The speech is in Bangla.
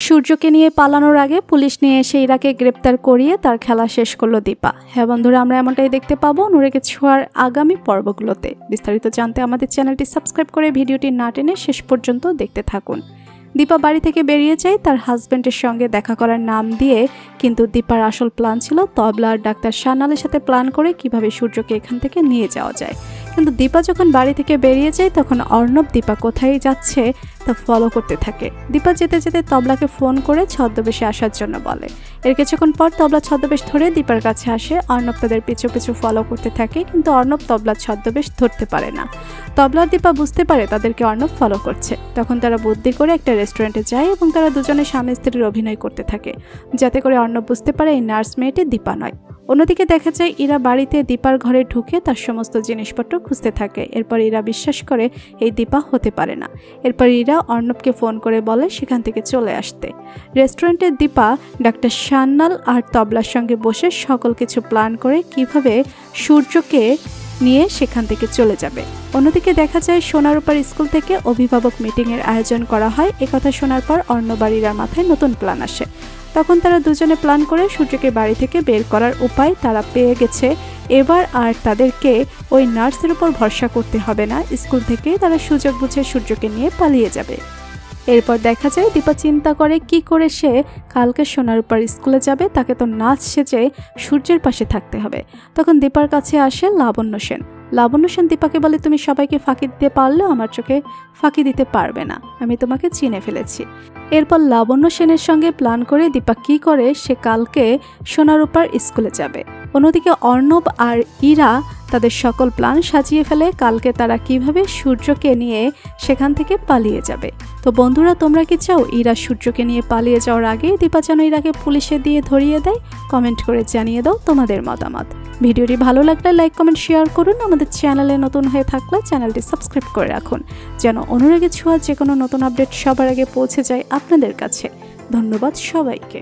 সূর্যকে নিয়ে পালানোর আগে পুলিশ নিয়ে এসে ইরাকে গ্রেপ্তার করিয়ে তার খেলা শেষ করলো দীপা। হ্যাঁ বন্ধুরা, আমরা এমনটাই দেখতে পাবো নূরেকে ছোঁয়ার আগামী পর্বগুলোতে। বিস্তারিত জানতে আমাদের চ্যানেলটি সাবস্ক্রাইব করে ভিডিওটি না টেনে শেষ পর্যন্ত দেখতে থাকুন। দীপা বাড়ি থেকে বেরিয়ে যায় তার হাজব্যান্ডের সঙ্গে দেখা করার নাম দিয়ে, কিন্তু দীপার আসল প্ল্যান ছিল তবলা আর ডাক্তার শাহনালের সাথে প্ল্যান করে কিভাবে সূর্যকে এখান থেকে নিয়ে যাওয়া যায়। কিন্তু দীপা যখন বাড়ি থেকে বেরিয়ে যায় তখন অর্ণব দীপা কোথায় যাচ্ছে তা ফলো করতে থাকে। দীপা যেতে যেতে তবলাকে ফোন করে ছদ্মবেশে আসার জন্য বলে। এর কিছুক্ষণ পর তবলা ছদ্মবেশ ধরে দীপার কাছে আসে। অর্ণব তাদের পিছু পিছু ফলো করতে থাকে, কিন্তু অর্ণব তবলার ছদ্মবেশ ধরতে পারে না। তবলার দীপা বুঝতে পারে তাদেরকে অর্ণব ফলো করছে। তখন তারা বুদ্ধি করে একটা রেস্টুরেন্টে যায় এবং তারা দুজনে স্বামী স্ত্রীর অভিনয় করতে থাকে, যাতে করে অর্ণব বুঝতে পারে এই নার্স মেয়েটি দীপা নয়। অন্যদিকে দেখা যায় ইরা বাড়িতে দীপার ঘরে ঢুকে তার সমস্ত জিনিসপত্র খুঁজতে থাকে। এরপর ইরা বিশ্বাস করে এই দীপা হতে পারে না। এরপর ইরা অর্ণবকে ফোন করে বলে সেখান থেকে চলে আসতে। রেস্টুরেন্টে দীপা ডাক্তার শাহনাল আর তবলার সঙ্গে বসে সকল কিছু প্ল্যান করে কিভাবে সূর্যকে নিয়ে সেখান থেকে চলে যাবে। অন্যদিকে দেখা যায় সোনারূপার স্কুল থেকে অভিভাবক মিটিংয়ের আয়োজন করা হয়। একথা শোনার পর অর্ণব আর ইরার মাথায় নতুন প্ল্যান আসে। তখন তারা দুজনে প্ল্যান করে সূর্যকে বাড়ি থেকে বের করার উপায় তারা পেয়ে গেছে। এবার আর তাদেরকে ওই নার্সের উপর ভরসা করতে হবে না। স্কুল থেকেই তারা সুযোগ বুঝে সূর্যকে নিয়ে পালিয়ে যাবে। এরপর দেখা যায় দীপা চিন্তা করে কি করে সে কালকে সোনারূপার স্কুলে যাবে। তাকে তো নাচ সেজে সূর্যের পাশে থাকতে হবে। তখন দীপার কাছে আসে লাবণ্য সেন। লাবণ্য সেন দীপাকে বলে, তুমি সবাইকে ফাঁকি দিতে পারলেও আমার চোখে ফাঁকি দিতে পারবে না, আমি তোমাকে চিনে ফেলেছি। এরপর লাবণ্য সেনের সঙ্গে প্ল্যান করে দীপা কি করে সে কালকে সোনারূপার স্কুলে যাবে। অন্যদিকে অর্ণব আর ইরা তাদের সকল প্ল্যান সাজিয়ে ফেলে কালকে তারা কিভাবে সূর্যকে নিয়ে সেখান থেকে পালিয়ে যাবে। তো বন্ধুরা, তোমরা কি চাও ইরা সূর্যকে নিয়ে পালিয়ে যাওয়ার আগে দীপা যেন ইরাকে পুলিশে দিয়ে ধরিয়ে দেয়? কমেন্ট করে জানিয়ে দাও তোমাদের মতামত। ভিডিওটি ভালো লাগলে লাইক কমেন্ট শেয়ার করুন। আমাদের চ্যানেলে নতুন হয়ে থাকলে চ্যানেলটি সাবস্ক্রাইব করে রাখুন, যেন অনুরাগে ছোঁয়া যে কোনো নতুন আপডেট সবার আগে পৌঁছে যায় আপনাদের কাছে। ধন্যবাদ সবাইকে।